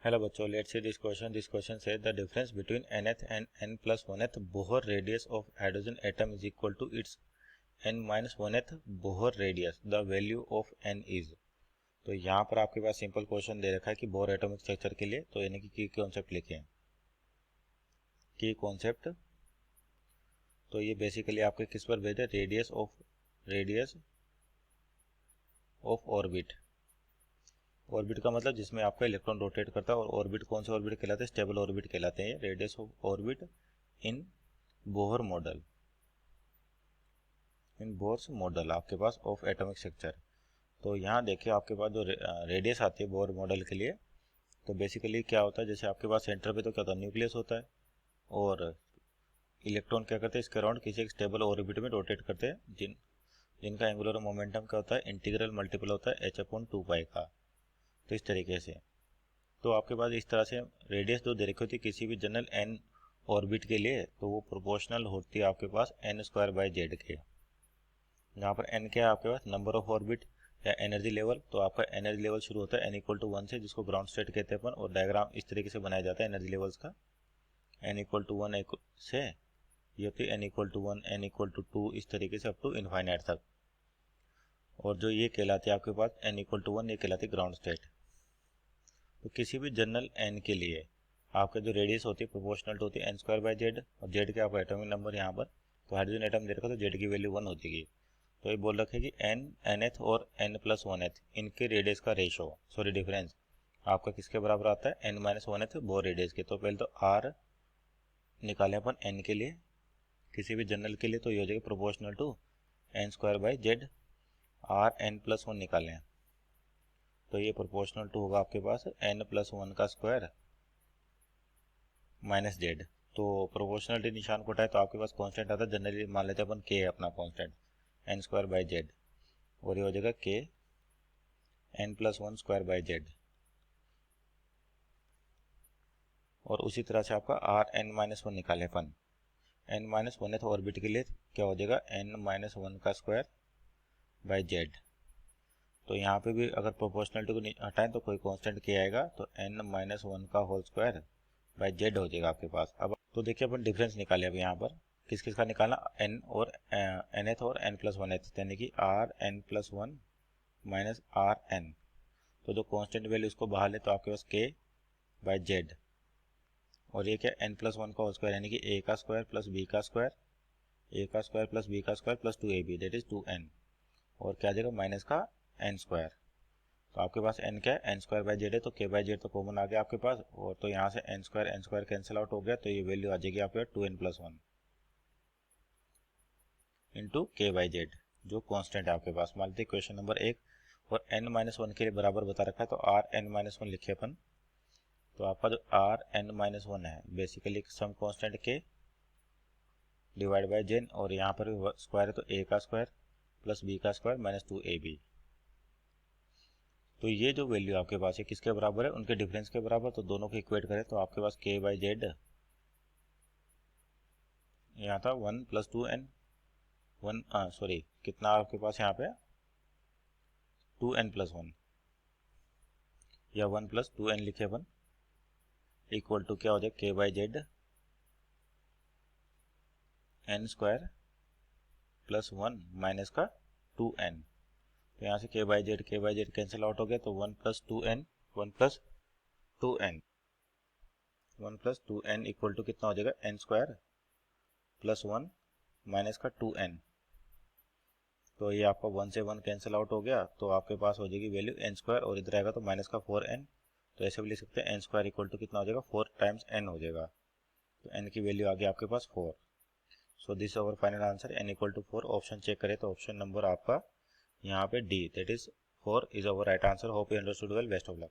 Hello बच्चों, let's see this question. This question says the difference between nth and n plus 1th Bohr radius of hydrogen atom is equal to its n minus 1th Bohr radius. The value of n is. तो यहाँ पर आपके पास simple question दे रखा है कि bore atomic structure के लिए, तो यानी कि की कॉन्सेप्ट लिखे हैं। की कॉन्सेप्ट तो ये बेसिकली आपके किस पर बेस्ड है? Radius of orbit. ऑर्बिट का मतलब जिसमें आपका इलेक्ट्रॉन रोटेट करता है, और ऑर्बिट कौन से ऑर्बिट कहलाते हैं? स्टेबल ऑर्बिट कहलाते हैं। Radius of orbit in Bohr model, in Bohr's model आपके पास ऑफ एटॉमिक स्ट्रक्चर। तो यहाँ देखिए आपके पास जो रेडियस आती है बोहर मॉडल के लिए, तो बेसिकली क्या होता है, जैसे आपके पास सेंटर पे तो क्या होता है? न्यूक्लियस होता है, और इलेक्ट्रॉन क्या करते हैं? इसके अराउंड किसी एक स्टेबल ऑर्बिट में रोटेट करते हैं, जिनका एंगुलर मोमेंटम क्या होता है? इंटीग्रल मल्टीपल होता है h/2π का। तो इस तरीके से तो आपके पास इस तरह से रेडियस जो दे रखी होती है किसी भी जनरल n ऑर्बिट के लिए, तो वो प्रोपोर्शनल होती है आपके पास n² के। यहाँ पर n क्या है आपके पास? नंबर ऑफ ऑर्बिट या एनर्जी लेवल। तो आपका एनर्जी लेवल शुरू होता है n=1 से, जिसको ग्राउंड स्टेट कहते हैं अपन, और डायग्राम इस तरीके से बनाया जाता है एनर्जी लेवल्स का। n=1 से ये होती है n=1, n=2, इस तरीके से अप टू इनफाइनाइट तक। और जो ये कहलाती है आपके पास n=1, ये कहलाती है ग्राउंड स्टेट। तो किसी भी जनरल n के लिए आपका जो रेडियस होती है प्रोपोर्शनल होती है n²/z, और z के आपका एटॉमिक नंबर यहाँ पर, तो हाइड्रोजन एटम दे रखा तो z की वैल्यू 1 हो जाएगी। तो ये बोल रखा है कि nth और n+1th इनके रेडियस का डिफरेंस आपका किसके बराबर आता है? n-1th बोर रेडियस के। तो पहले तो r निकालें अपन n के लिए, किसी भी जनरल के लिए, तो ये हो जाएगा proportional to n²/z। r n+1 निकालें तो ये प्रोपोर्शनल टू होगा आपके पास n+1 का स्क्वायर माइनस z। तो प्रोपोर्शनलिटी निशान को हटाए तो आपके पास कांस्टेंट आता है, जनरली मान लेते हैं अपन k अपना कांस्टेंट n²/z, और ये हो जाएगा k n+1² और उसी तरह से आपका r n-1 निकाले अपन। n-1th ऑर्बिट के लिए क्या हो जाएगा? n-1 का स्क्वायर/z। तो यहाँ पे भी अगर प्रोपोर्शनलिटी को हटाएं तो कोई कांस्टेंट k आएगा, तो n-1 का होल स्क्वायर/z हो जाएगा आपके पास। अब तो देखिए अपन डिफरेंस निकाले अब यहाँ पर किस किस का निकालना? nth और n+1th, यानी कि rn+1 माइनस rn। तो जो कांस्टेंट वैल्यू उसको बाहर ले तो आपके पास k/z, और ये क्या? n+1 का होल स्क्वायर, यानी कि a का स्क्वायर प्लस b का स्क्वायर, a का स्क्वायर प्लस b का square plus 2ab, that is 2n, और क्या आ जाएगा? माइनस का n²। तो आपके पास n क्या है? n²/z है, तो k/z तो कॉमन आ गया आपके पास, और तो यहाँ से n² कैंसिल आउट हो गया, तो ये वैल्यू आ जाएगी आपके पास 2n+1 इंटू k/z, जो कांस्टेंट है आपके पास। मान लीजिए क्वेश्चन नंबर 1 और n-1 के लिए बराबर बता रखा है, तो rn-1 लिखे अपन। तो आपका जो rn-1 है basically some constant k divide by j, और यहाँ पर स्क्वायर है तो a का स्क्वायर प्लस b का स्क्वायर माइनस 2ab। तो ये जो वैल्यू आपके पास है किसके बराबर है? उनके डिफरेंस के बराबर। तो दोनों को इक्वेट करें तो आपके पास k/z यहाँ था 1 + 2n, कितना आपके पास यहाँ पे? 2n+1 या 1 + 2n लिखे अपन, इक्वल टू क्या हो जाए? k/z n² प्लस 1 माइनस का 2n। तो यहाँ से k/z कैंसिल आउट हो गया, तो 1 + 2n, 1 + 2n, 1 + 2n equal to कितना हो जाएगा? n² प्लस 1 माइनस का 2n। तो ये आपका 1 से 1 कैंसिल आउट हो गया, तो आपके पास हो जाएगी वैल्यू n², और इधर आएगा तो माइनस का 4n। तो ऐसे भी लिख सकते हैं n² इक्वल टू कितना हो जाएगा? 4 टाइम्स n हो जाएगा। तो n की वैल्यू आ गई आपके पास 4। So this our final answer, n = 4। Option check करें तो ऑप्शन नंबर आपका यहाँ पे D, that is 4 is our right answer. Hope you understood well. Best of luck.